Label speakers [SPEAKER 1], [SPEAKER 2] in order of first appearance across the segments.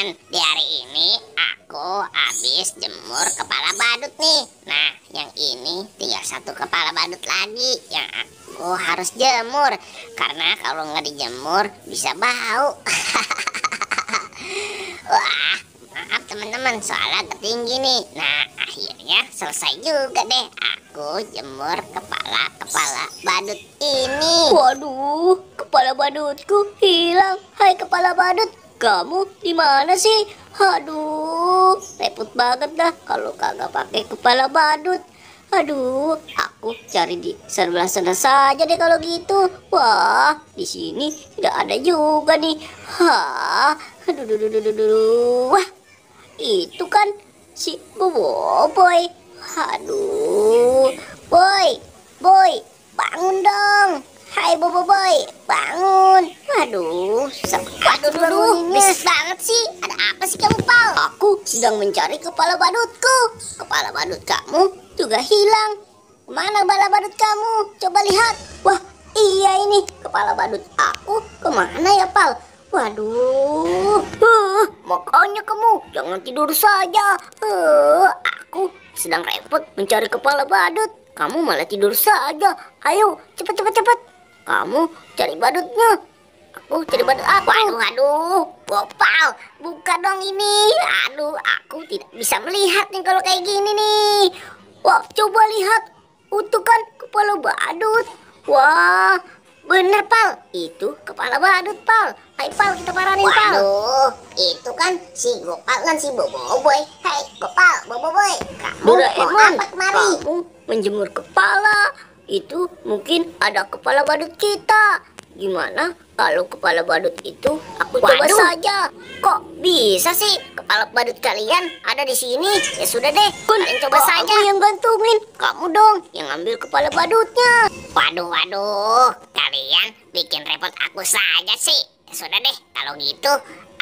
[SPEAKER 1] teman-teman, di hari ini aku habis jemur kepala badut nih. Nah, yang ini tinggal satu kepala badut lagi yang aku harus jemur. Karena kalau nggak dijemur bisa bau. Wah, maaf teman-teman, soalnya ketinggi nih. Nah, akhirnya selesai juga deh aku jemur kepala badut ini.
[SPEAKER 2] Waduh, kepala badutku hilang. Hai kepala badut, kamu di mana sih? Aduh, repot banget dah kalau kagak pakai kepala badut. Aduh, aku cari di sebelah sana saja deh kalau gitu. Wah, di sini nggak ada juga nih. Hah, aduh. Wah, itu kan si Boboiboy. Aduh, boy, bangun dong. Hai Boboiboy, bangun. Waduh, bis banget sih. Ada apa sih kamu, Pal? Aku sedang mencari kepala badutku. Kepala badut kamu juga hilang. Mana kepala badut kamu? Coba lihat. Wah, iya ini kepala badut aku. Kemana ya, Pal? Waduh, makanya kamu jangan tidur saja. Aku sedang repot mencari kepala badut. Kamu malah tidur saja. Ayo, cepat. Kamu cari badutnya. Aku cari badut aku. Waduh, Gopal, buka dong ini. Aduh, aku tidak bisa melihat nih kalau kayak gini nih. Wah, coba lihat. Itu kan kepala badut. Wah, bener, Pal. Itu kepala badut, Pal. Hai, Pal, kita paranin, Pal.
[SPEAKER 1] Waduh, itu kan si Gopal dan si Boboiboy. Hai, Gopal, Boboiboy, kamu mau apa kemari?
[SPEAKER 2] Kamu menjemur kepala. Itu mungkin ada kepala badut kita. Gimana kalau kepala badut itu aku coba saja?
[SPEAKER 1] Kok bisa sih kepala badut kalian ada di sini? Ya sudah deh, kalian coba saja.
[SPEAKER 2] Aku yang gantungin, kamu dong yang ambil kepala badutnya.
[SPEAKER 1] Waduh, kalian bikin repot aku saja sih. Ya sudah deh, kalau gitu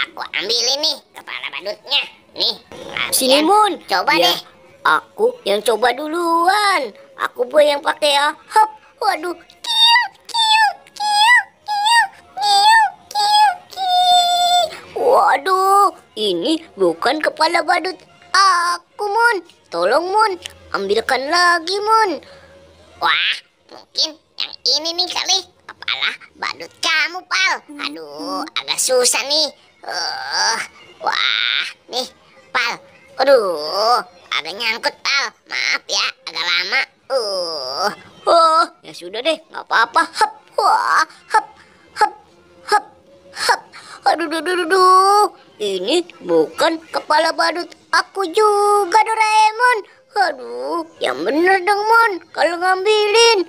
[SPEAKER 1] aku ambilin nih kepala badutnya. Nih,
[SPEAKER 2] Sini, Mun.
[SPEAKER 1] Coba
[SPEAKER 2] Ya,
[SPEAKER 1] deh.
[SPEAKER 2] aku yang coba duluan. Aku boy yang pakai ya. Hop, waduh. Waduh, ini bukan kepala badut aku, Mon. Tolong, Mon. Ambilkan lagi, Mon.
[SPEAKER 1] Wah, mungkin yang ini nih kali kepala badut kamu, Pal. Aduh, agak susah nih. Wah, nih, Pal. Aduh, agak nyangkut, Pal. Maaf ya, agak lama.
[SPEAKER 2] Oh, ya sudah deh, nggak apa-apa. Hap, wah, hap. Aduh. Ini bukan kepala badut aku juga, Doraemon. Aduh, yang bener dong, Mon. Kalau ngambilin.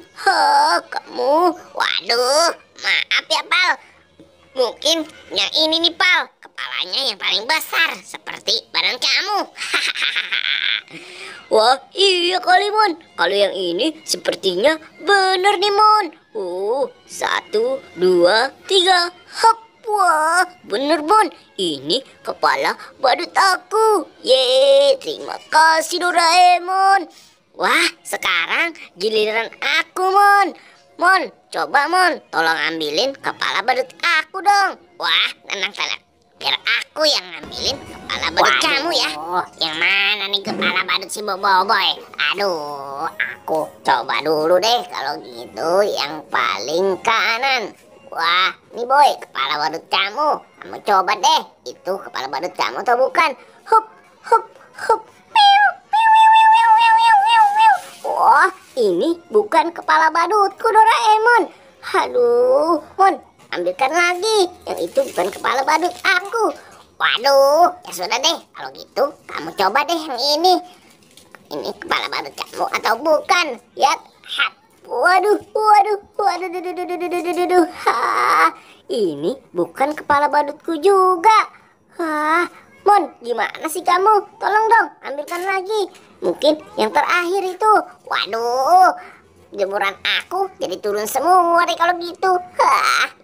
[SPEAKER 2] Kamu.
[SPEAKER 1] Waduh, maaf ya, Pal. Mungkin yang ini nih, Pal. Kepalanya yang paling besar, seperti badan kamu.
[SPEAKER 2] Wah, iya kali, Mon. Kalau yang ini sepertinya bener nih, Mon. 1, 2, 3. Hop. Wah, bener, Mon. Ini kepala badut aku. Yeay, terima kasih, Doraemon.
[SPEAKER 1] Wah, sekarang giliran aku, Mon. Mon, coba, Mon. Tolong ambilin kepala badut aku dong. Wah, tenang. Biar aku yang ngambilin kepala badut kamu ya. Yang mana nih kepala badut si Boboiboy? Aduh, aku coba dulu deh. Kalau gitu yang paling kanan. Wah, nih boy, kepala badut kamu. Kamu coba deh, itu kepala badut kamu atau bukan?
[SPEAKER 2] Hop. Wah, ini bukan kepala badutku, Doraemon. Aduh, Mon, ambilkan lagi. Yang itu bukan kepala badut aku.
[SPEAKER 1] Waduh, ya sudah deh. Kalau gitu, kamu coba deh yang ini. Ini kepala badut kamu atau bukan? Lihat,
[SPEAKER 2] Waduh. Ini bukan kepala badutku juga. Mon, gimana sih kamu? Tolong dong, ambilkan lagi. Mungkin yang terakhir itu.
[SPEAKER 1] Waduh, jemuran aku jadi turun semua deh kalau gitu.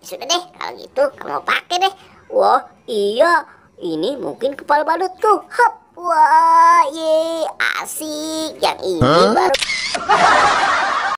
[SPEAKER 1] Sudah deh, kalau gitu kamu pakai deh.
[SPEAKER 2] Wah, iya. Ini mungkin kepala badutku. Hop. Wah, ye, asik. Yang ini